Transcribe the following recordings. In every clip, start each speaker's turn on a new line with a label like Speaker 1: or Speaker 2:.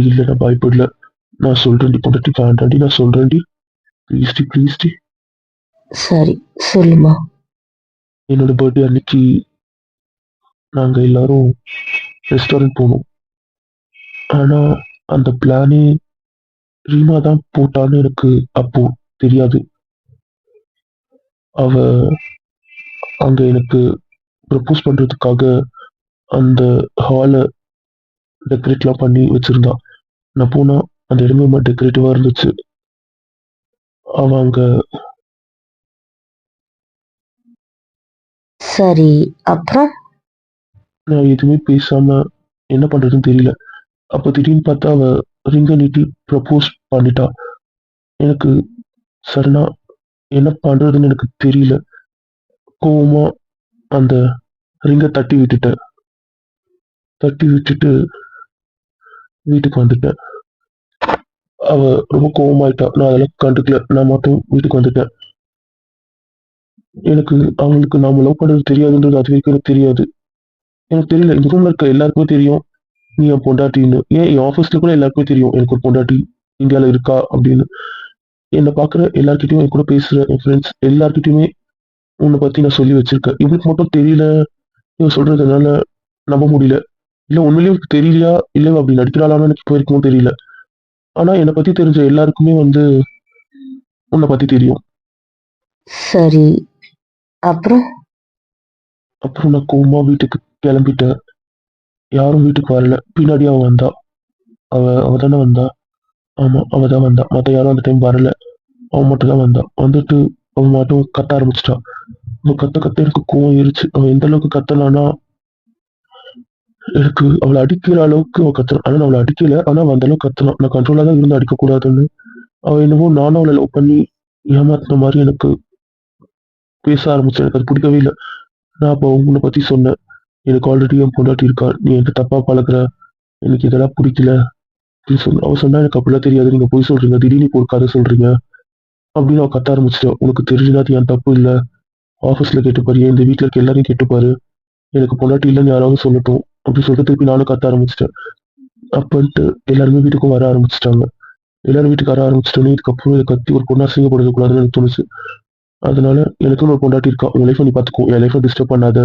Speaker 1: இல்ல நான் பயப்படல. நான் சொல்றேன்டி பொண்டாட்டி வேண்டாண்டி நான் சொல்றேன்டி. ப்ளீஸ்டி ப்ளீஸ்டி.
Speaker 2: சரி, சொல்லுமா.
Speaker 1: என்னோட பர்த்டே அன்னைக்கு நாங்க எல்லாரும் ரெஸ்டாரண்ட் போனோம். ஆனா அந்த பிளானே ரீமா தான் போட்டான்னு எனக்கு அப்போ தெரியாது. அவ அங்க எனக்கு ப்ரப்போஸ் பண்றதுக்காக அந்த ஹாலை டெக்கரேட்லாம் பண்ணி வச்சிருந்தா. நான் போனா அந்த இடமே டெக்கரேட்டிவா இருந்துச்சு. அவ அங்க
Speaker 2: சரி, அப்புறம்?
Speaker 1: நான் எதுவுமே பேசாம என்ன பண்றதுன்னு தெரியல. அப்ப திடீர்னு பார்த்தா அவ ரிங்க நீட்டி ப்ரப்போஸ் பண்ணிட்டா. எனக்கு சடனா என்ன பண்றதுன்னு எனக்கு தெரியல. கோவமா அந்த ரிங்க தட்டி விட்டுட்டேன். தட்டி விட்டுட்டு வீட்டுக்கு வந்துட்டேன். அவ ரொம்ப கோவமாயிட்டா. நான் அதெல்லாம் கண்டுக்கல. நான் மட்டும் வீட்டுக்கு வந்துட்டேன். எனக்கு அவங்களுக்கு நாம லவ் பண்றது தெரியாதுன்றது அது வரைக்கும் எனக்கு தெரியாது. எனக்கு தெரியல. இந்த ரூம்ல இருக்க எல்லாருக்குமே தெரியும் நீ என் பொண்டாட்டின்னு. ஏன் என் ஆஃபீஸ்ல கூட எல்லாருக்குமே தெரியும் எனக்கு ஒரு பொண்டாட்டி இந்தியால இருக்கா அப்படின்னு. என்னை பார்க்குற எல்லார்கிட்டயும் என் கூட பேசுற என் ஃப்ரெண்ட்ஸ் எல்லார்கிட்டயுமே உன்னை பத்தி நான் சொல்லி வச்சிருக்கேன். இவளுக்கு மட்டும் தெரியல. இவன் சொல்றது என்னால நம்ப முடியல. இல்ல உண்மையிலேயே இவளுக்கு தெரியலையா? இல்ல இவ அப்படி நடிக்கிறாளான்னு எனக்கு இப்போ வரைக்கும் தெரியல. ஆனா என்னை பத்தி தெரிஞ்ச எல்லாருக்குமே உன்னை பத்தி தெரியும்.
Speaker 2: சரி, அப்புறம்?
Speaker 1: அப்புறம் நான் கோவமா வீட்டுக்கு கிளம்பிட்டேன். யாரும் வீட்டுக்கு வரல. பின்னாடி அவ வந்தா. அவ தானே வந்தா. ஆமா அவ தான் வந்தா. மத்த யாரும் அந்த டைம் வரல. அவ மட்டும் தான் வந்தா. வந்துட்டு அவ மட்டும் கத்த ஆரம்பிச்சிட்டா. அவ கத்த கத்த எனக்கு கோவம் ஏறிச்சு. அவ எந்த அளவுக்கு கத்தனானா எனக்கு அவளை அடிக்கிற அளவுக்கு அவ கத்துறான். ஆனா நான் அவளை அடிக்கல. ஆனா அவ அந்த அளவுக்கு கத்துனான். நான் கண்ட்ரோலா தான் இருந்து அடிக்க கூடாதுன்னு. அவ என்னவோ நானும் அவளை லவ் பண்ணி ஏமாத்துன மாதிரி எனக்கு பேச ஆரம்பிச்சேன். எனக்கு அது பிடிக்கவே இல்லை. நான் அப்போ உன்னை பத்தி சொன்னேன். எனக்கு ஆல்ரெடி என் பொண்டாட்டி இருக்கா. நீ என்கிட்ட தப்பா பழகுற. எனக்கு இதெல்லாம் பிடிக்கல அப்படின்னு சொன்ன. அவ சொன்னா எனக்கு அப்படிலாம் தெரியாது. நீங்க போய் சொல்றீங்க. திடீர்னு இப்போ ஒரு கதை சொல்றீங்க அப்படின்னு அவ கத்த ஆரம்பிச்சிட்டா. உனக்கு தெரிஞ்சுனா அது என் தப்பு இல்ல. ஆஃபீஸ்ல கேட்டுப்பாரு. இந்த வீட்டுல இருக்க எல்லாரையும் கேட்டுப்பாரு. எனக்கு பொண்டாட்டி இல்லைன்னு யாராவது சொல்லட்டும் அப்படின்னு சொல்லிட்டு திருப்பி நானும் கத்த ஆரம்பிச்சிட்டேன். அப்பன்ட்டு எல்லாருமே வீட்டுக்கும் வர ஆரம்பிச்சிட்டாங்க. எல்லாரும் வீட்டுக்கு வர ஆரம்பிச்சிட்டோன்னே இதுக்கப்புறம் இதை கத்தி ஒரு பொண்ணா அசிங்கப்படுத்தக்கூடாதுன்னு எனக்கு தோணுச்சு. அதனால எனக்குன்னு ஒரு பொண்டாட்டி இருக்கா. உன் லைஃப்பை நீ பார்த்துக்கோ. என் லைஃப்பை டிஸ்டர்ப் பண்ணாத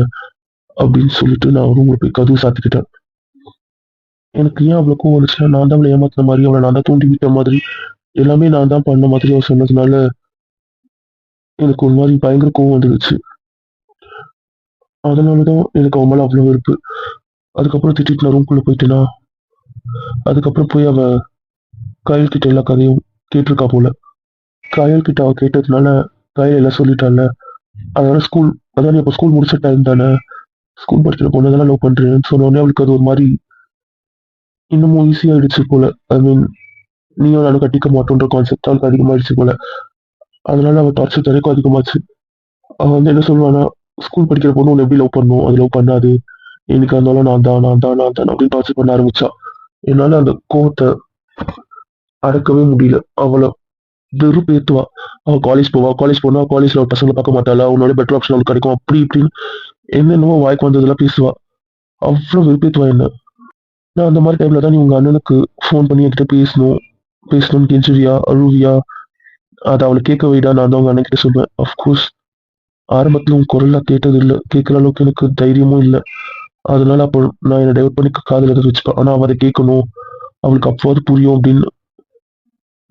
Speaker 1: அப்படின்னு சொல்லிட்டு நான் ரூம்ல போய் கதவு சாத்திக்கிட்டேன். எனக்கு ஏன் அவ்வளோ கோவம் வந்துச்சுன்னா நான் தான் அவளை ஏமாத்தின மாதிரி அவளை நான் தான் தூண்டி விட்ட மாதிரி எல்லாமே நான் தான் பண்ண மாதிரி அவ சொன்னதுனால எனக்கு ஒரு மாதிரி பயங்கர கோவம் வந்துருச்சு. அதனாலதான் எனக்கு அவன் மேல அவ்வளவு வெறுப்பு. அதுக்கப்புறம் திட்டிட்டு நான் ரூம்குள்ள போயிட்டேனா. அதுக்கப்புறம் போய் அவ கயல் கிட்ட எல்லா கதையும் கேட்டிருக்கா போல. கயல் கிட்ட அவ கேட்டதுனால கயல் எல்லாம் சொல்லிட்டால. அதனால அதான் நீ அப்ப ஸ்கூல் முடிச்ச டைம் தானே. ஸ்கூல் படிக்கிற பொண்ணு தானே லவ் பண்றேன்னு சொன்ன உடனே அவளுக்கு அது ஒரு மாதிரி இன்னமும் ஈஸி ஆயிடுச்சு போல. ஐ மீன் நீயும் நானும் கட்டிக்க மாட்டோன்ற கான்செப்ட் அவளுக்கு அதிகமாயிடுச்சு போல. அதனால அவ டார்ச்சர் தனக்கும் அதிகமாச்சு. அவ என்ன சொல்லுவானா, ஸ்கூல் படிக்கிற பொண்ணு உன்னை எப்படி லவ் பண்ணும், அது லவ் பண்ணாது. எனக்கு இருந்தாலும் நான் தான் அப்படின்னு டார்ச்சர் பண்ண ஆரம்பிச்சா. என்னால அந்த கோவத்தை அடக்கவே முடியல. அவளை வெறுப்பேத்துவா. அவ காலேஜ் போவா. காலேஜ் போனா காலேஜ்ல ஒரு பசங்களை பார்க்க மாட்டாளா. உன்னோட பெட்டர் ஆப்ஷன் அவளுக்கு கிடைக்கும். அப்படி இப்படின்னு என்னென்னவோ வாய்க்கு வந்ததெல்லாம் பேசுவா. அவ்வளவு வெறுப்பேத்துவா என்ன. நான் அந்த மாதிரி டைம்ல தான் நீ உங்க அண்ணனுக்கு ஃபோன் பண்ணி என்கிட்ட பேசணும்னு கெஞ்சுவியா, அழுவியா. அதை அவளை கேட்க வைடா. நான் தான் உங்க அண்ணன் கிட்ட சொல்லுவேன். அஃப்கோர்ஸ் ஆரம்பத்துல உன் குரல்ல கேட்டது இல்ல. கேட்கிற அளவுக்கு எனக்கு தைரியமும் இல்ல. அதனால அப்போ நான் என்னை டைவர்ட் பண்ணி காதுல எதாவது வச்சுப்பேன். ஆனா அவ அதை கேட்கணும். அவளுக்கு அப்போது புரியும் அப்படின்னு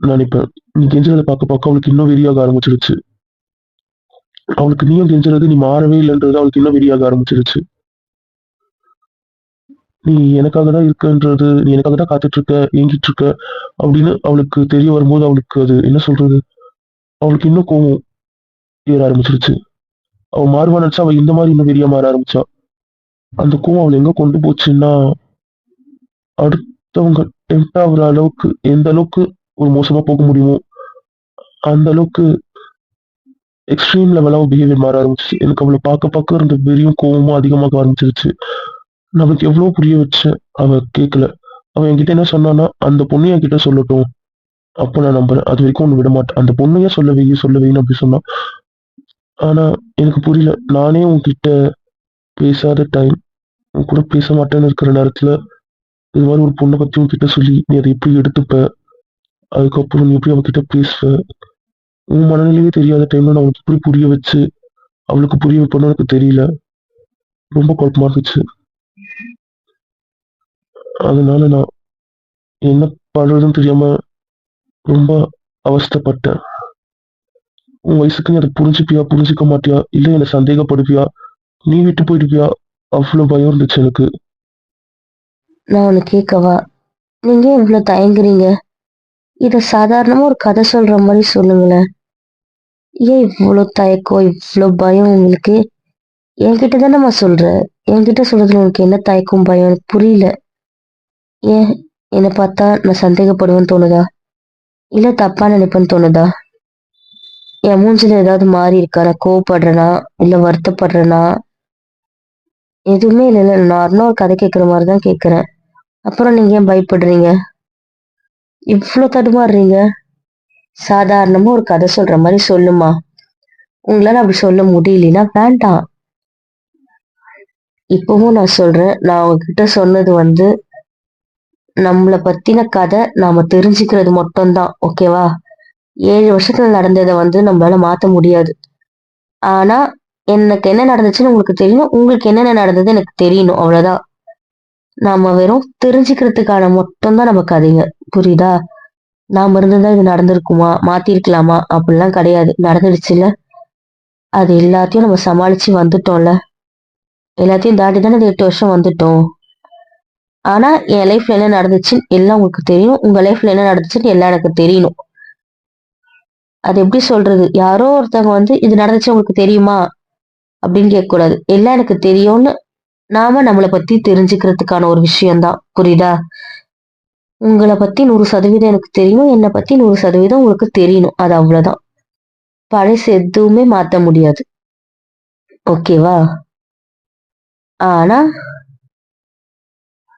Speaker 1: நினைப்பேன். நீ கெஞ்சுறதை பார்க்க பார்க்க அவளுக்கு இன்னும் வெறியாக ஆரம்பிச்சிருச்சு. அவளுக்கு நீயும் கெஞ்சுறது நீ மாறவே இல்லைன்றது அவளுக்கு இன்னும் வெறியாக ஆரம்பிச்சிருச்சு. நீ எனக்காக தான் இருக்கன்றது, நீ எனக்காக தான் காத்துட்டு இருக்க, ஏங்கிட்டு இருக்க அப்படின்னு அவளுக்கு தெரிய வரும்போது அவளுக்கு அது என்ன சொல்றது, அவளுக்கு இன்னும் கோவம் ஏற ஆரம்பிச்சிருச்சு. அவ மாறுவா நினைச்சா அவ இந்த மாதிரி இன்னும் வெறியா மாற ஆரம்பிச்சா. அந்த கோவம் அவளை எங்க கொண்டு போச்சுன்னா, அடுத்தவங்க டெம்ப்ட் ஆகுற அளவுக்கு எந்த அளவுக்கு ஒரு மோசமா போக முடியுமோ அந்த அளவுக்கு எக்ஸ்ட்ரீம் லெவலாக பிஹேவியர் மாற ஆரம்பிச்சிச்சு. எனக்கு அவளை பார்க்க பார்க்க இருந்த வெறியும் கோவமும் அதிகமாக ஆரம்பிச்சிருச்சு. நமக்கு எவ்வளவு புரிய வச்சேன். அவ கேட்கல. அவன் என்கிட்ட என்ன சொன்னான்னா, அந்த பொண்ணு என்கிட்ட சொல்லட்டும். அப்ப நான் நம்புறேன். அது வரைக்கும் ஒண்ணு விட மாட்டேன். அந்த பொண்ணையே சொல்ல வைன்னு அப்படி சொன்னான். ஆனா எனக்கு புரியல. நானே உன்கிட்ட பேசாத டைம், உன் கூட பேச மாட்டேன்னு இருக்கிற நேரத்துல இது மாதிரி ஒரு பொண்ணை பத்தி உன்கிட்ட சொல்லி நீ அதை எப்படி எடுத்துப்ப, அதுக்கப்புறம் நீ எப்படி அவகிட்ட பேசுவ, உன் மனநிலையே தெரியாத டைம்ல நான் உனக்கு எப்படி புரிய வச்சு அவளுக்கு புரிய வைப்பேன்னு எனக்கு தெரியல. ரொம்ப குழப்பமா இருந்துச்சு. அதனால நான் என்ன பண்றதுன்னு தெரியாம ரொம்ப அவஸ்தைப்பட்டேன். உன் வயசுக்கு நீ அதை புரிஞ்சுப்பியா புரிஞ்சுக்க மாட்டியா, இல்ல என்னை சந்தேகப்படுவியா, நீ விட்டு போயிடுவியா, அவ்வளவு பயம் இருந்துச்சு எனக்கு.
Speaker 2: நான் ஒண்ணு கேட்கவா? நீங்க ஏன் இவ்வளவு தயங்குறீங்க? இத சாதாரணமா ஒரு கதை சொல்ற மாதிரி சொல்லுங்களேன். ஏன் இவ்வளவு தயக்கம், இவ்வளவு பயம் உங்களுக்கு? என்கிட்ட தானேம்மா சொல்ற. என்கிட்ட சொல்றதுல உனக்கு என்ன தயக்கம், பயம்? எனக்கு புரியல. ஏன் என்னை பார்த்தா நான் சந்தேகப்படுவேன்னு தோணுதா? இல்ல தப்பா நினைப்பேன்னு தோணுதா? என் மூஞ்சில ஏதாவது மாறி இருக்கா? நான் கோவப்படுறேனா, இல்ல வருத்தப்படுறேனா? எதுவுமே இல்லைல்ல. நார்மலா ஒரு கதை கேட்கிற மாதிரிதான் கேட்கிறேன். அப்புறம் நீங்க ஏன் பயப்படுறீங்க? இவ்ளோ தடுமாறுறீங்க? சாதாரணமா ஒரு கதை சொல்ற மாதிரி சொல்லுமா. உங்களால அப்படி சொல்ல முடியலன்னா வேண்டாம். இப்பவும் நான் சொல்றேன், நான் உங்ககிட்ட சொன்னது வந்து நம்மளை பத்தின கதை நாம தெரிஞ்சுக்கிறது மட்டும்தான். ஓகேவா? 7 வருஷத்துல நடந்ததை வந்து நம்மளால மாத்த முடியாது. ஆனா எனக்கு என்ன நடந்துச்சுன்னு உங்களுக்கு தெரியணும், உங்களுக்கு என்னென்ன நடந்தது எனக்கு தெரியணும், அவ்வளவுதான். நாம வெறும் தெரிஞ்சுக்கிறதுக்கான மட்டும்தான் நம்ம கதைங்க. புரியுதா? நாம இருந்திருந்தா இது நடந்திருக்குமா, மாத்திருக்கலாமா அப்படிலாம் கிடையாது. நடந்துடுச்சுல. அது எல்லாத்தையும் நம்ம சமாளிச்சு வந்துட்டோம்ல. எல்லாத்தையும் தாண்டி தானே இந்த 8 வருஷம் வந்துட்டோம். ஆனா என் லைஃப்ல என்ன நடந்துச்சுன்னு எல்லாம் உங்களுக்கு தெரியும், உங்க லைஃப்ல என்ன நடந்துச்சுன்னு எல்லாம் எனக்கு தெரியணும். அது எப்படி சொல்றது? யாரோ ஒருத்தவங்க வந்து இது நடந்துச்சு உங்களுக்கு தெரியுமா அப்படின்னு கேட்க கூடாது. எல்லாம் எனக்கு தெரியும்னு நாம நம்மளை பத்தி தெரிஞ்சுக்கிறதுக்கான ஒரு விஷயம்தான். புரியுதா? உங்களை பத்தி 100% எனக்கு தெரியும், என்னை பத்தி 100% உங்களுக்கு தெரியணும். அது அவ்வளவுதான். பழசு எதுவுமே மாத்த முடியாது. ஓகேவா? ஆனா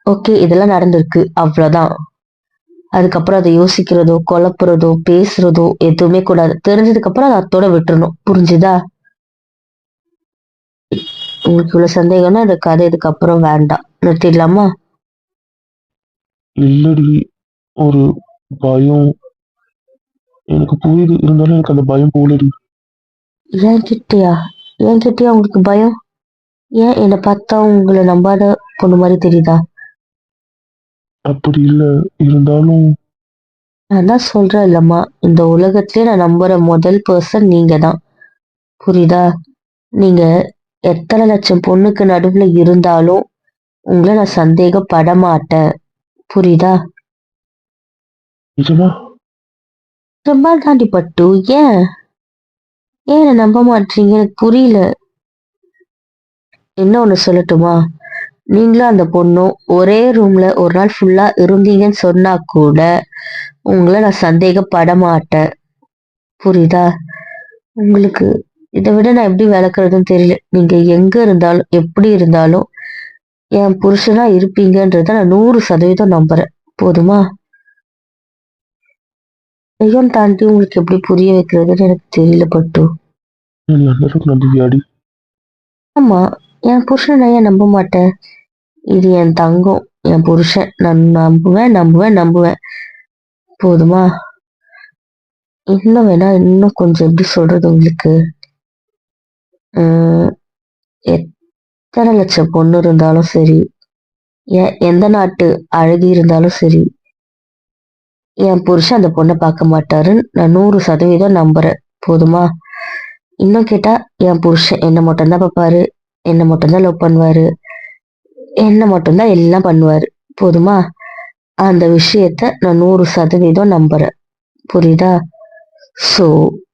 Speaker 2: ஓகே, இதெல்லாம் நடந்திருக்கு, அவ்வளவுதான். அதுக்கப்புறம் அதை யோசிக்கிறதோ, குழப்புறதோ, பேசுறதோ எதுவுமே கூடாது. தெரிஞ்சதுக்கு அப்புறம் அதை அத்தோட விட்டுறணும். புரிஞ்சுதா? உங்களுக்கு இவ்வளவு சந்தேகம்னா இந்த கதை இதுக்கப்புறம் வேண்டாம். நிறுத்திடலாமா?
Speaker 1: இல்லடி, ஒரு பயம். எனக்கு புரியுது, இருந்தாலும் எனக்கு அந்த பயம் போலடி.
Speaker 2: என்கிட்டயா? என்கிட்டயா உங்களுக்கு பயம்? ஏன் என்னை பார்த்தா உங்களை நம்பாத பொண்ணு மாதிரி தெரியுதா?
Speaker 1: அப்படி இல்ல, இருந்தாலும்
Speaker 2: நான் தான் சொல்றேன் இல்லம்மா, இந்த உலகத்திலே நான் நம்புற முதல் பர்சன் நீங்க தான். புரியுதா? நீங்க எத்தனை லட்சம் பொண்ணுக்கு நடுவுல இருந்தாலும் உங்களை நான் சந்தேகப்பட மாட்டேன். புரியுதா?
Speaker 1: நிஜமா.
Speaker 2: ரொம்ப தாண்டி பட்டு. ஏன் ஏன் என்னை நம்ப மாட்டீங்க? எனக்கு புரியல. என்ன ஒண்ணு சொல்லட்டுமா? நீங்களும் அந்த பொண்ணும் ஒரே ரூம்ல ஒரு நாள் ஃபுல்லா இருந்தீங்கன்னு சொன்னா கூட உங்களை நான் சந்தேகப்பட மாட்டேன். புரியுதா? உங்களுக்கு இதை விட நான் எப்படி விளக்குறதுன்னு தெரியல. நீங்க எங்க இருந்தாலும் எப்படி இருந்தாலும் என் புருஷனா இருப்பீங்கன்றத நான் 100% நம்புறேன். போதுமா? இதையும் தாண்டி உங்களுக்கு எப்படி புரிய வைக்கிறதுன்னு எனக்கு தெரியல பட்டு.
Speaker 1: நீ அந்த அளவுக்கு நம்புவியாடி?
Speaker 2: ஆமா, என் புருஷனை நான் ஏன் நம்ப மாட்டேன்? இது என் தங்கம், என் புருஷன். நான் நம்புவேன், நம்புவேன், நம்புவேன். போதுமா? இன்னும் வேணா, இன்னும் கொஞ்சம் எப்படி சொல்றது உங்களுக்கு? உம் எத்தனை லட்சம் பொண்ணு இருந்தாலும் சரி, எந்த நாட்டு அழகி இருந்தாலும் சரி, என் புருஷன் அந்த பொண்ணை பார்க்க மாட்டாருன்னு நான் 100% நம்புறேன். போதுமா? இன்னும் கேட்டா, என் புருஷன் என்ன மட்டும்தான் பார்ப்பாரு, என்ன மட்டும்தான் லவ் பண்ணுவாரு, என்ன மட்டும்தான் எல்லாம் பண்ணுவாரு. போதுமா? அந்த விஷயத்த நான் 100% நம்புறேன். புரியுதா? சோ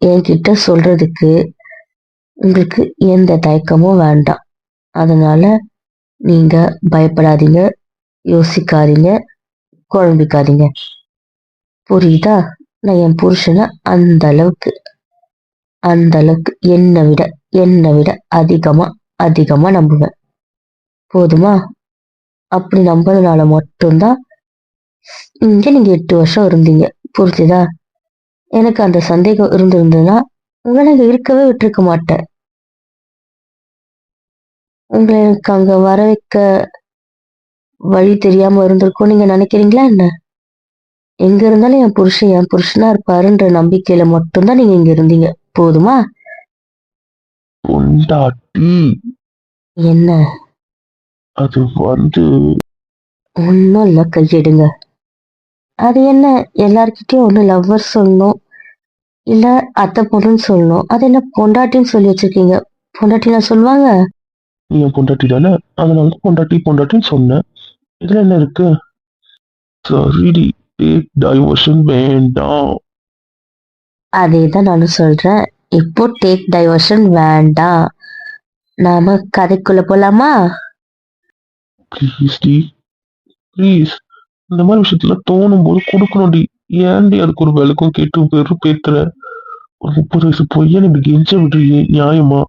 Speaker 2: என்கிட்ட சொல்றதுக்கு உங்களுக்கு எந்த தயக்கமும் வேண்டாம். அதனால நீங்க பயப்படாதீங்க, யோசிக்காதீங்க, குழம்பிக்காதீங்க. புரியுதா? நான் என் புருஷனை அந்த அளவுக்கு என்னை விட அதிகமா அதிகமா நம்புவேன். போதுமா? அப்படி நம்புறதுனால மட்டும்தான் இங்க நீங்க 8 வருஷம் இருந்தீங்க. புரிஞ்சுதா? எனக்கு அந்த சந்தேகம் இருந்திருந்ததுன்னா உங்களை அங்க இருக்கவே விட்டுருக்க மாட்டேன். உங்களை எனக்கு அங்க வர வைக்க வழி தெரியாம இருந்திருக்கும் நீங்க நினைக்கிறீங்களா என்ன? எங்க இருந்தாலும் என் புருஷனா இருப்பாருன்ற நம்பிக்கையில மட்டும்தான் நீங்க இங்க இருந்தீங்க. போதுமா?
Speaker 1: பொண்டாட்டி
Speaker 2: என்ன?
Speaker 1: அது வந்து
Speaker 2: ஒன்னும் இல்ல, கையெடுங்க. அது என்ன, எல்லார்கிட்டயும் ஒண்ணு லவ்வர் சொல்லணும், இல்ல அத்தை பொண்ணுன்னு சொல்லணும். அது என்ன பொண்டாட்டின்னு சொல்லி வச்சிருக்கீங்க? பொண்டாட்டினா சொல்லுவாங்க?
Speaker 1: நீ என் பொண்டாட்டி தானே, அதனால தான் பொண்டாட்டி பொண்டாட்டின்னு சொன்னேன். இதுல என்ன இருக்கு? சரிடி, டேக் டைவர்ஷன் வேண்டாம்.
Speaker 2: அதேதான் நானும் சொல்றேன். இப்போ டேக் டைவர்ஷன் வேண்டாம். நாம கதைக்குள்ள போலாமா?
Speaker 1: ப்ளீஸ் டி, ப்ளீஸ். இந்த மாதிரி விஷயத்துல தோணும் போது கொடுக்கணும் டி. ஏன்டி அதுக்கு ஒரு விளக்கம் கேட்டு வெறுப்பேத்துற? ஒரு 30 வயசு பையன் இப்படி கெஞ்ச விடுறியே நியாயமா?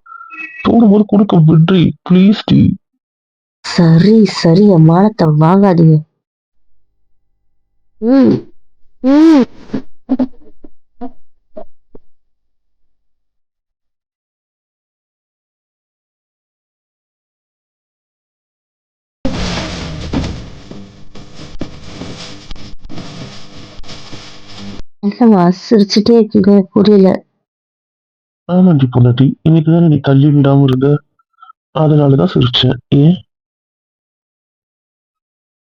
Speaker 1: தோணும் போது கொடுக்க விடுறி, ப்ளீஸ் டி.
Speaker 2: சரி சரி, என் மானத்தை வாங்காதீங்க. ம் ம் என்னம்மா சிரிச்சுட்டே இருக்கீங்க? புரியல.
Speaker 1: ஆமாண்டி பொண்டாட்டி, இன்னைக்கு தானே நீ தள்ளி விடாம இருந்த, அதனாலதான் சிரிச்சேன். ஏன்?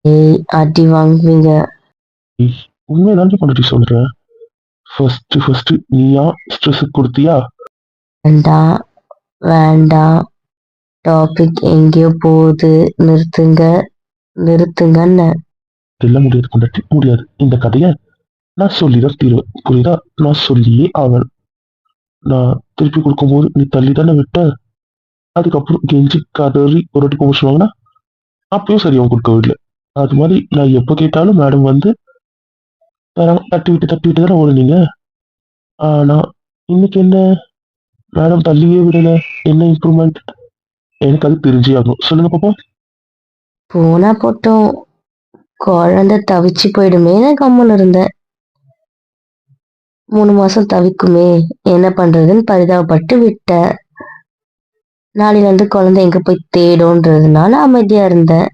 Speaker 2: ஏய், அடி வாங்குவீங்க.
Speaker 1: உண்மைதாண்டி பொண்டாட்டி சொல்றேன். ஃபர்ஸ்ட் ஃபர்ஸ்ட் நீயா ஸ்ட்ரெஸ் கொடுத்தியா?
Speaker 2: வேண்டாம் வேண்டாம், டாபிக் எங்கேயோ போகுது. நிறுத்துங்க நிறுத்துங்கன்னு.
Speaker 1: இதெல்லாம் முடியாது பொண்டாட்டி, முடியாது. இந்த கதையை நான் சொல்லிதான் தீருவேன், புரியுதா? நான் சொல்லியே ஆவேன். நான் திருப்பி கொடுக்கும்போது நீ தள்ளி தானே விட்ட. அதுக்கப்புறம் கெஞ்சி கதறி ஒரு வாட்டி ப்ரொமோஷன் வாங்கினா அப்பயும் சரி அவன் கொடுக்க விடல. அது மாதிரி நான் எப்போ கேட்டாலும் மேடம் வந்து தராங்க. தட்டி விட்டு தானே ஓடுனீங்க. ஆனா இன்னைக்கு என்ன, மேடம் தள்ளியே விடல. என்ன இம்ப்ரூவ்மெண்ட்? எனக்கு அது தெரிஞ்சே ஆகும். சொல்லுங்க பாப்போம்.
Speaker 2: போனா போட்டோம், குழந்தை தவிச்சு போயிடுமேன்னு கம்முன்னு இருந்தேன். 3 மாசம் தவிக்குமே, என்ன பண்றதுன்னு பரிதாபப்பட்டு விட்டேன். நாளையில இருந்து குழந்தை எங்க போய் தேடும்ன்றதுனால அமைதியா இருந்தேன்.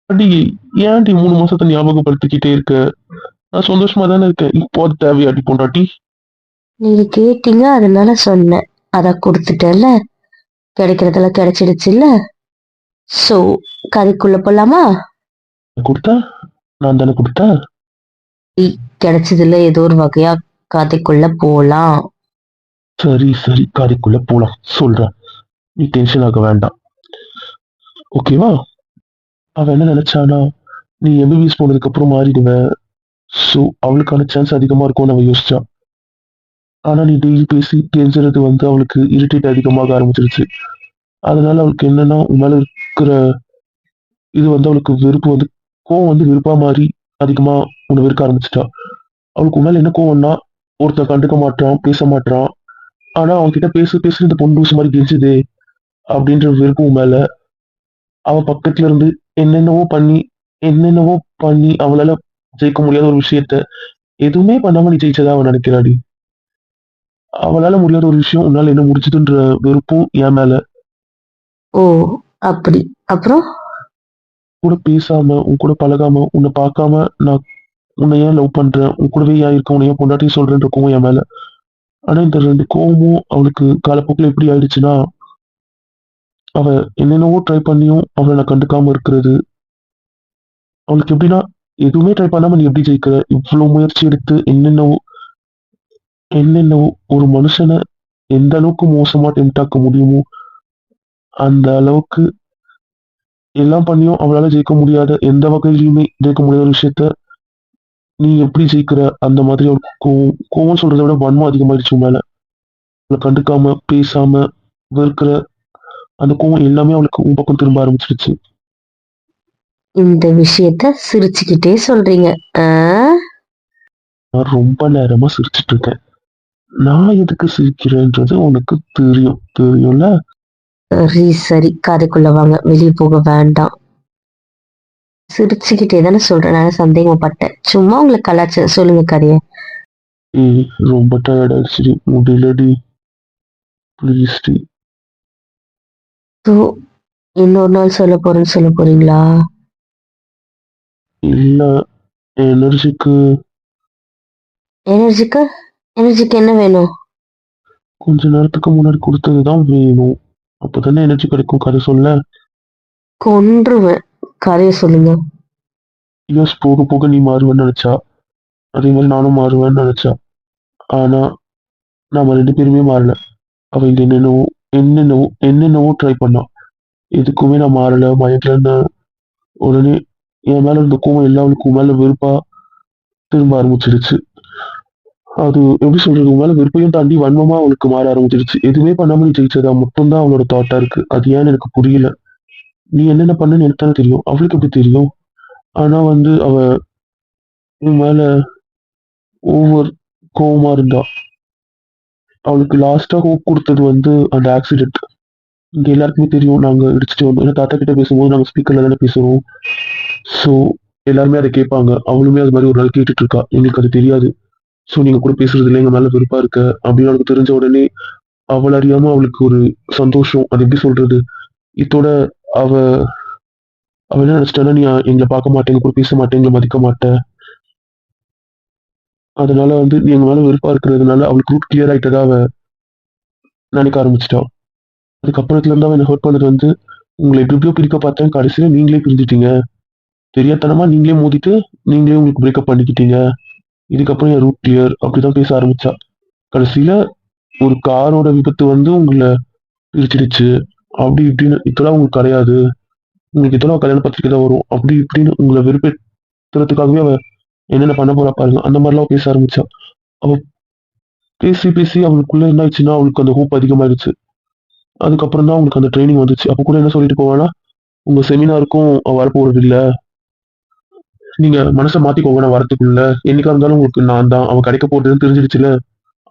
Speaker 1: அடி, ஏன்டி 3 மாசத்தை ஞாபகப்படுத்திக்கிட்டே இருக்க? நான் சந்தோஷமா தானே இருக்கேன். இப்போ அது தேவையாடி பொண்டாட்டி?
Speaker 2: நீங்க கேட்டீங்க, அதனால சொன்னேன். அதான் கொடுத்துட்டேன்ல, கிடைக்கிறதெல்லாம் கிடைச்சிடுச்சுல்ல. சோ, கதைக்குள்ள போலாமா?
Speaker 1: கொடுத்தா நான் தானே கொடுத்தேன்.
Speaker 2: கிடைச்சதுல ஏதோ ஒரு வகையா கதைக்குள்ள போலாம்.
Speaker 1: சரி சரி, கதைக்குள்ள போலாம் சொல்றேன். நீ டென்ஷன் ஆக வேண்டாம், ஓகேவா? அவ என்ன நினைச்சானா, நீ எம்பிபிஎஸ் போனதுக்கு அப்புறம் மாறிடுவ, ஸோ அவளுக்கான சான்ஸ் அதிகமா இருக்கும்னு அவ யோசிச்சா. ஆனா நீ டெய்லி பேசி கெஞ்சுறது வந்து அவளுக்கு இரிட்டேட் அதிகமாக ஆரம்பிச்சிருச்சு. அதனால அவளுக்கு என்னன்னா, உன் மேல இருக்கிற இது வந்து அவளுக்கு வெறுப்பு வந்து, கோவம் வந்து வெறுப்பா மாறி அதிகமா உன்னை வெறுக்க ஆரம்பிச்சிட்டா. அவளுக்கு உன் மேல என்ன கோவம்னா, ஒருத்தன் கண்டுக்க மாட்டான், பேச மாட்டான். ஆனா அவன் கிட்ட பேச பேச இந்த பொண்ணு லூசு மாதிரி கெஞ்சுதே அப்படின்ற வெறுப்பு உன் மேல. அவ பக்கத்துல இருந்து என்னென்னவோ பண்ணி என்னென்னவோ பண்ணி அவளால ஜெயிக்க முடியாத ஒரு விஷயத்த எதுவுமே பண்ணாம நீ ஜெயிச்சதா அவன் நினைக்கிறாடி. அவளால முடியாத ஒரு விஷயம் உன்னால என்ன முடிச்சதுன்ற வெறுப்பும் என் மேல.
Speaker 2: ஓ, அப்படி. அப்புறம்
Speaker 1: கூட பேசாம, உன் கூட பழகாம, உன்னை பார்க்காம நான் உன்னை ஏன் லவ் பண்றேன், உன் கூடவே ஏன் இருக்க, உன்னை ஏன் பொண்டாட்டி சொல்றேன்ற கோவம் என் மேல. ஆனா இந்த ரெண்டு கோவமும் அவளுக்கு காலப்போக்கில் எப்படி ஆயிடுச்சுன்னா, அவ என்னென்னவோ ட்ரை பண்ணியும் அவளை நான் கண்டுக்காம இருக்கிறது. அவளுக்கு எப்படின்னா, எதுவுமே ட்ரை பண்ணாம நீ எப்படி ஜெயிக்கிற, இவ்வளவு முயற்சி எடுத்து என்னென்னவோ என்னென்னவோ ஒரு மனுஷனை எந்த அளவுக்கு மோசமா டெம்ட் ஆக்க முடியுமோ அந்த அளவுக்கு எல்லாம் பண்ணியும் அவளால ஜெயிக்க முடியாத, எந்த வகையிலுமே ஜெயிக்க முடியாத ஒரு விஷயத்த நீ எப்படி ஜெயிக்கிற, அந்த மாதிரி அவளுக்கு கோவம். கோவம் சொல்றதை விட வன்மம் அதிகமாயிடுச்சு உன் மேல. அவளை கண்டுக்காம பேசாம வெறுக்கிற அந்த கோவம் எல்லாமே அவளுக்கு உன் பக்கம் திரும்ப ஆரம்பிச்சிடுச்சு.
Speaker 2: இந்த விஷயத்த சிரிச்சுக்கிட்டே சொல்றீங்க? ஆ?
Speaker 1: நான் ரொம்ப நேரமா சிரிச்சிட்டு இருக்கேன். நான் எதுக்கு சிரிக்கிறேன்றது உனக்கு தெரியும், தெரியும்ல?
Speaker 2: சரி சரி, கதைக்குள்ள வாங்க, வெளியே போக வேண்டாம். சிரிச்சுக்கிட்டே தானே சொல்றேன், நான் சந்தேகப்பட்டேன். சும்மா உங்களுக்கு கலாச்சு. சொல்லுங்க கதைய.
Speaker 1: ஏய், ரொம்ப டயர்ட் ஆயிடுச்சு, முடியலடி, ப்ளீஸ் டி.
Speaker 2: ஸோ, இன்னொரு நாள் சொல்ல போறேன்னு சொல்ல போறீங்களா?
Speaker 1: இல்ல எனர்ஜிக்கு
Speaker 2: எனர்ஜிக்கு எனர்ஜிக்கு என்ன வேணும்?
Speaker 1: கொஞ்ச நேரத்துக்கு முன்னாடி கொடுத்தது தான் வேணும். அப்பதானே எனர்ஜி கிடைக்கும் கதை சொல்ல.
Speaker 2: கொன்றுவேன். கதைய சொல்லுங்க.
Speaker 1: இயர்ஸ் போக போக நீ மாறுவேன்னு நினைச்சா, அதே மாதிரி நானும் மாறுவேன்னு நினைச்சா. ஆனா நாம 2 பேருமே மாறல. அவ இங்க என்னென்னவோ ட்ரை பண்ணா. எதுக்குமே நான் மாறல, மயக்கலன்னு உடனே என் மேல இருந்த கோவம் எல்லாம் அவளுக்கு உன் மேல வெறுப்பா திரும்ப ஆரம்பிச்சிருச்சு. அது எப்படி சொல்றது? உன் மேல வெறுப்பையும் தாண்டி வன்மமா அவளுக்கு மாற ஆரம்பிச்சிருச்சு. எதுவுமே பண்ணாம நீ ஜெயிச்சதா மட்டும்தான் அவளோட தாட்டா இருக்கு. அது ஏன்னு எனக்கு புரியல. நீ என்னென்ன பண்ணன்னு எனக்கு தானே தெரியும். அவளுக்கு எப்படி தெரியும்? ஆனா வந்து அவ உன் மேல ஓவர் கோவமா இருந்தா. அவளுக்கு லாஸ்டா ஹோப் கொடுத்தது வந்து அந்த ஆக்சிடென்ட். இங்க எல்லாருக்குமே தெரியும் நாங்க இடிச்சுட்டு வந்தோம். ஏன்னா தாத்தா கிட்ட பேசும்போது நாங்க ஸ்பீக்கர்ல தானே பேசுவோம். ஸோ எல்லாருமே அதை கேட்பாங்க. அவளுமே அது மாதிரி ஒரு நாள் கேட்டுட்டு இருக்கா. எங்களுக்கு அது தெரியாது. ஸோ நீங்க கூட பேசுறது இல்லை, எங்க மேல வெறுப்பா இருக்க அப்படின்னு அவளுக்கு தெரிஞ்ச உடனே அவள் அறியாம அவளுக்கு ஒரு சந்தோஷம். அது எப்படி சொல்றது? இதோட அவ அவ என்ன நினைச்சிட்டானா, நீ எங்களை பார்க்க மாட்டேன், எங்க கூட பேச மாட்டேன், எங்களை மதிக்க மாட்டேன். அதனால வந்து நீ எங்க மேல வெறுப்பா இருக்கிறதுனால அவளுக்கு ரூட் கிளியர் ஆயிட்டதா அவ நினைக்க ஆரம்பிச்சிட்டா. அதுக்கப்புறத்துல இருந்து அவன் என்ன ஹர்ட் பண்ணது வந்து, உங்களை எப்படி எப்படியோ பிரிக்க பார்த்தேன், கடைசியில நீங்களே பிரிஞ்சுட்டீங்க. தெரியாதனமா நீங்களே மோதிட்டு நீங்களே உங்களுக்கு பிரேக்கப் பண்ணிக்கிட்டீங்க. இதுக்கப்புறம் என் ரூட் கிளியர் அப்படிதான் பேச ஆரம்பிச்சா. கடைசியில ஒரு காரோட விபத்து வந்து உங்களை பிரிச்சிடுச்சு. அப்படி இப்படின்னு இதெல்லாம் உங்களுக்கு கிடையாது. உங்களுக்கு இதெல்லாம் கல்யாண பத்திரிக்கை தான் வரும். அப்படி இப்படின்னு உங்களை வெறுப்பேற்றுறதுக்காகவே அவ என்னென்ன பண்ண போறா பாருங்க. அந்த மாதிரிலாம் பேச ஆரம்பிச்சா. அவ பேசி பேசி அவளுக்குள்ள என்ன ஆயிடுச்சுன்னா, அவளுக்கு அந்த ஹோப் அதிகமாயிடுச்சு. அதுக்கப்புறம் தான் அவங்களுக்கு அந்த ட்ரைனிங் வந்துச்சு. அப்ப கூட என்ன சொல்லிட்டு போவானா, உங்க செமினாருக்கும் அவ வரப்போறது இல்ல. நீங்க மனசை மாத்திக்கோங்க நான் வரத்துக்குள்ள. என்னைக்கா இருந்தாலும் உங்களுக்கு நான் தான். அவ கிடைக்க போறதுன்னு தெரிஞ்சிடுச்சுல.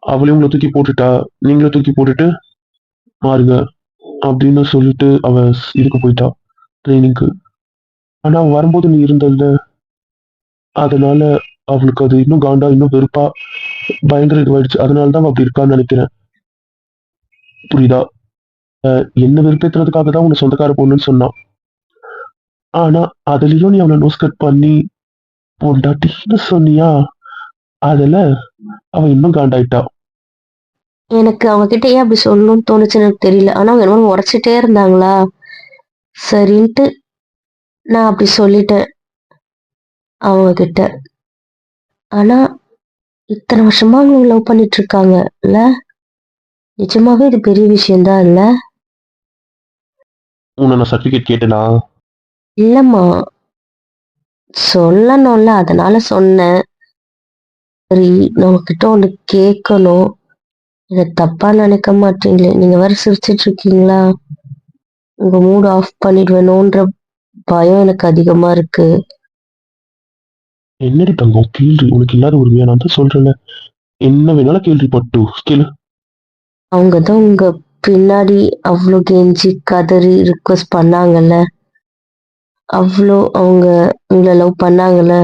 Speaker 1: அவளையும் உங்களை தூக்கி போட்டுட்டா. நீங்களும் தூக்கி போட்டுட்டு மாறுங்க அப்படின்னு சொல்லிட்டு அவ இதுக்கு போயிட்டா, ட்ரைனிங்க்கு. ஆனா அவ வரும்போது நீ இருந்தல்ல. அதனால அவளுக்கு அது இன்னும் காண்டா, இன்னும் வெறுப்பா பயங்கர இதுவாயிடுச்சு. அதனால தான் அவ அப்படி இருக்கான்னு நினைக்கிறேன். புரியுதா? என்ன வெறுப்பேத்துறதுக்காக தான் உன்னை சொந்தக்கார பொண்ணுன்னு சொன்னான். ஆனா அதுலயும் நீ அவனை நோஸ் கட் பண்ணி பொண்டாட்டின்னு சொன்னியா? அதுல அவ இன்னும் காண்டாயிட்டா.
Speaker 2: எனக்கு அவகிட்ட ஏன் அப்படி சொல்லணும்னு தோணுச்சுன்னு எனக்கு தெரியல. ஆனா அவங்க என்னமோ உரைச்சிட்டே இருந்தாங்களா, சரின்ட்டு நான் அப்படி சொல்லிட்டேன் அவங்க கிட்ட. ஆனா இத்தனை வருஷமா அவங்க லவ் பண்ணிட்டு இருக்காங்க இல்ல? நிஜமாவே இது பெரிய விஷயம்தான் இல்ல?
Speaker 1: உன்னை நான் சர்டிபிகேட் கேட்டேனா?
Speaker 2: இல்லம்மா, சொல்லணும்ல, அதனால சொன்னேன். சரி, நான் உங்ககிட்ட ஒண்ணு கேட்கணும். இத தப்பா நினைக்க மாட்டீங்களே? நீங்க வேற சிரிச்சிட்டு இருக்கீங்களா? உங்க மூட் ஆஃப் பண்ணிடுவேணுன்ற பயம் எனக்கு அதிகமா இருக்கு.
Speaker 1: என்னடி தங்கம் கேள்வி? உனக்கு இல்லாத உரிமையா? நான் தான் சொல்றேன்ல, என்ன வேணாலும் கேள்வி பட்டு கேளு.
Speaker 2: அவங்க தான் உங்க பின்னாடி அவ்வளோ கெஞ்சி கதறி ரிக்வெஸ்ட் பண்ணாங்கல்ல, அவ்வளோ அவங்க உங்களை லவ் பண்ணாங்கல்ல,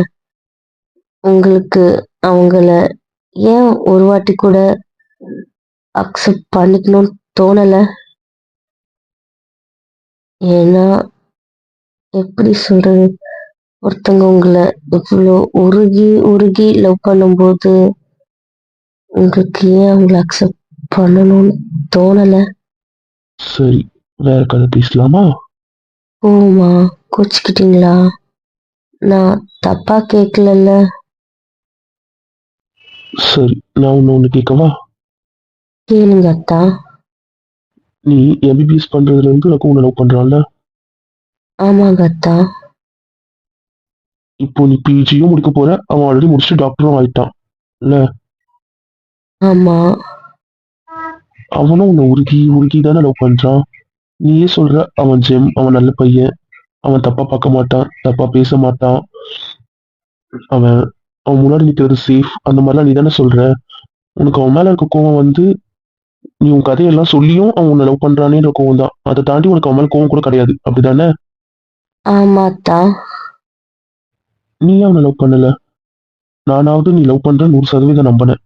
Speaker 2: உங்களுக்கு அவங்கள ஏன் ஒரு வாட்டி கூட அக்செப்ட் பண்ணிக்கணும்னு தோணல? ஏன்னா எப்படி சொல்றது, ஒருத்தவங்க உங்களை இவ்வளோ உருகி உருகி லவ் பண்ணும்போது உங்களுக்கு ஏன் அவங்கள அக்செப்ட் பண்ணணும்னு தோணல?
Speaker 1: சரி, வேற கதை பேசலாமா?
Speaker 2: ஓமா, கோச்சுக்கிட்டீங்களா? நான் தப்பா கேட்கலல்ல?
Speaker 1: சரி, நான் ஒண்ணு கேட்கவா?
Speaker 2: கேளுங்க அத்தா.
Speaker 1: நீ எம்பிபிஎஸ் பண்றதுல இருந்து எனக்கு உன்னை லவ் பண்றான்ல.
Speaker 2: ஆமாங்க அத்தா.
Speaker 1: இப்போ நீ பிஜியும் முடிக்க போற, அவன் ஆல்ரெடி முடிச்சுட்டு டாக்டரும் ஆயிட்டான் இல்ல.
Speaker 2: ஆமா.
Speaker 1: அவனும் உன்னை உருகி உருகி தானே லவ் பண்றான். நீயே சொல்ற அவன் ஜெம், அவன் நல்ல பையன், அவன் தப்பா பார்க்க மாட்டான், தப்பா பேச மாட்டான், அவன் அவன் முன்னாடி நிக்கிறது சேஃப், அந்த மாதிரிலாம் நீ தானே சொல்ற. உனக்கு அவன் மேல இருக்க கோவம் வந்து, நீ உன் கதையெல்லாம் சொல்லியும் அவன் உன்னை லவ் பண்றானேன்ற கோவம் தான். அதை தாண்டி உனக்கு அவன் மேல கோவம் கூட கிடையாது, அப்படிதானே?
Speaker 2: ஆமா அத்தா.
Speaker 1: நீ அவனை லவ் பண்ணல. நானாவது நீ லவ் பண்ற 100% நம்பினேன்.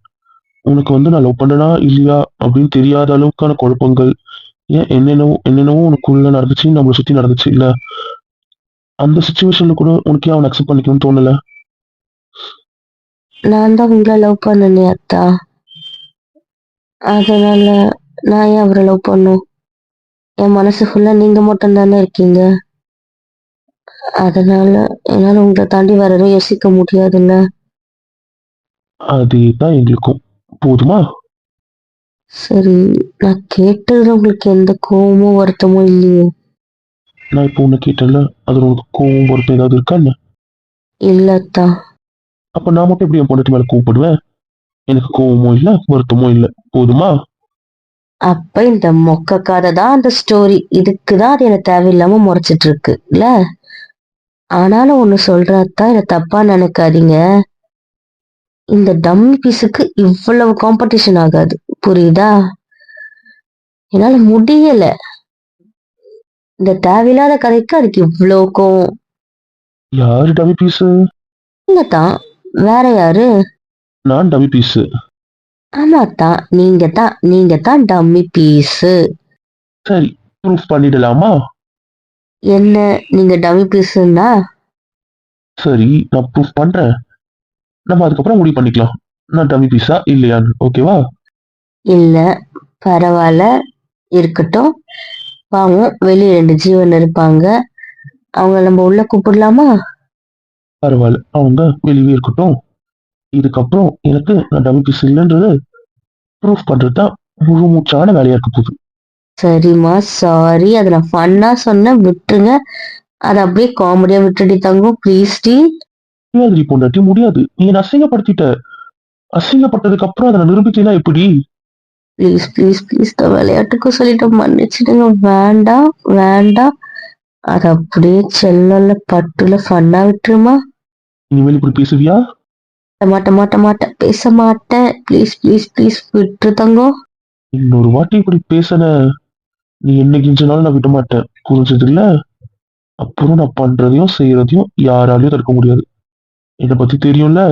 Speaker 1: உனக்கு வந்து நான் லவ் பண்ணனா இல்லையா அப்படின்னு தெரியாத அளவுக்கான குழப்பங்கள், ஏன் என்னென்னவோ உனக்குள்ள நடந்துச்சு, நம்மளை சுத்தி நடந்துச்சு இல்ல? அந்த சுச்சுவேஷன்ல கூட உனக்கு ஏன் அவனை அக்செப்ட் பண்ணிக்கணும்னு தோணல?
Speaker 2: நான் தான் உங்களை லவ் பண்ணனே அத்தா. அதனால நான் ஏன் அவரை லவ் பண்ணும்? என் மனசு ஃபுல்லா நீங்க மட்டும் தானே இருக்கீங்க. அதனால என்னால உங்களை தாண்டி வேற எதுவும் யோசிக்க முடியாதுல்ல.
Speaker 1: அதேதான் எங்களுக்கும். போதுமா?
Speaker 2: சரி, நான் கேட்டதுல உங்களுக்கு எந்த கோவமும் வருத்தமும் இல்லையே?
Speaker 1: நான் இப்போ உன்னை கேட்டேன்ல, அதுல உனக்கு கோவம் வருத்தம் ஏதாவது இருக்கா என்ன?
Speaker 2: இல்ல அத்தா.
Speaker 1: அப்ப நான் மட்டும் எப்படி என் பொண்ணுக்கு மேல கோவப்படுவேன்? எனக்கு கோவமும் இல்ல, வருத்தமும் இல்ல. போதுமா?
Speaker 2: அப்ப இந்த மொக்க கதை தான் அந்த ஸ்டோரி. இதுக்குதான் அது எனக்கு தேவையில்லாம முறைச்சிட்டு இருக்கு இல்ல. ஆனாலும் ஒண்ணு சொல்றேன் அத்தா, இதை தப்பா நினைக்காதீங்க. இந்த டம்மி பீஸுக்கு இவ்வளவு காம்படிஷன் ஆகாது, புரியுதா? என்னால முடியல. இந்த தேவையில்லாத கதைக்கு அதுக்கு இவ்வளோ கோவம்.
Speaker 1: யாரு டவி பீஸு?
Speaker 2: நீங்க தான். வேற யாரு?
Speaker 1: நான் டவி பீஸு.
Speaker 2: ஆமா தான், நீங்க தான் டம்மி பீஸு.
Speaker 1: சரி, ப்ரூஃப் பண்ணிடலாமா?
Speaker 2: என்ன? நீங்க டம்மி பீஸுன்னா?
Speaker 1: சரி, நான் ப்ரூஃப் பண்றேன். நம்ம அதுக்கப்புறம் முடிவு பண்ணிக்கலாம். நான் டம்மி பீஸா இல்லையான்னு. ஓகேவா?
Speaker 2: இல்ல, பரவாயில்ல, இருக்கட்டும். பாவம், வெளியே 2 ஜீவன் இருப்பாங்க. அவங்க நம்ம உள்ள கூப்பிடலாமா?
Speaker 1: பரவாயில்ல, அவங்க வெளியே இருக்கட்டும். இதுக்கப்புறம் எனக்கு நான் டம்மி பீஸ் இல்லைன்றது ப்ரூஃப் பண்றது தான் முழு மூச்சான வேலையா இருக்க போகுது.
Speaker 2: சரிம்மா, சாரி. அதை நான் ஃபன்னா சொன்னேன், விட்டுருங்க. அதை அப்படியே காமெடியா விட்டுடி தங்கம், ப்ளீஸ் டி.
Speaker 1: முடியாது பொண்டாட்டி, முடியாது. நீ என்ன அசிங்கப்படுத்திட்ட. அசிங்கப்பட்டதுக்கு அப்புறம் அதை நிரூபிக்கலாம் எப்படி?
Speaker 2: ப்ளீஸ் ப்ளீஸ் ப்ளீஸ், நான் விளையாட்டுக்கு சொல்லிட்டு மன்னிச்சிடுங்க. வேண்டாம் வேண்டாம், அதை அப்படியே செல்லல பட்டுல ஃபன்னா விட்டுருமா.
Speaker 1: இனிமேல் இப்படி பேசுவியா?
Speaker 2: மாட்டேன், பேச மாட்டேன். ப்ளீஸ் ப்ளீஸ் ப்ளீஸ், விட்டுரு தங்கம்.
Speaker 1: இன்னொரு வாட்டி இப்படி பேசன, நீ என்ன கிஞ்சனாலும் நான் விட மாட்டேன். புரிஞ்சது இல்ல? அப்புறம் நான் பண்றதையும் செய்யறதையும் யாராலையும் தடுக்க முடியாது. என்னை பத்தி தெரியும்ல?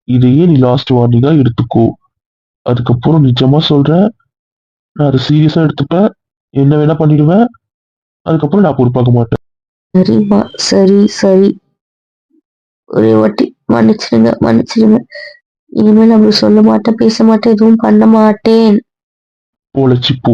Speaker 1: இதையே நீ லாஸ்ட் வார்னிங்கா எடுத்துக்கோ. அதுக்கப்புறம் நிஜமா சொல்றேன், நான் அதை சீரியஸா எடுத்துப்பேன். என்ன வேணா பண்ணிடுவேன். அதுக்கப்புறம் நான் பொறுப்பாக மாட்டேன்.
Speaker 2: சரிம்மா, சரி சரி. ஒரே வாட்டி மன்னிச்சிடுங்க. இனிமேல் அப்படி சொல்ல மாட்டேன், பேச மாட்டேன், எதுவும் பண்ண மாட்டேன்.
Speaker 1: போலச்சு போ.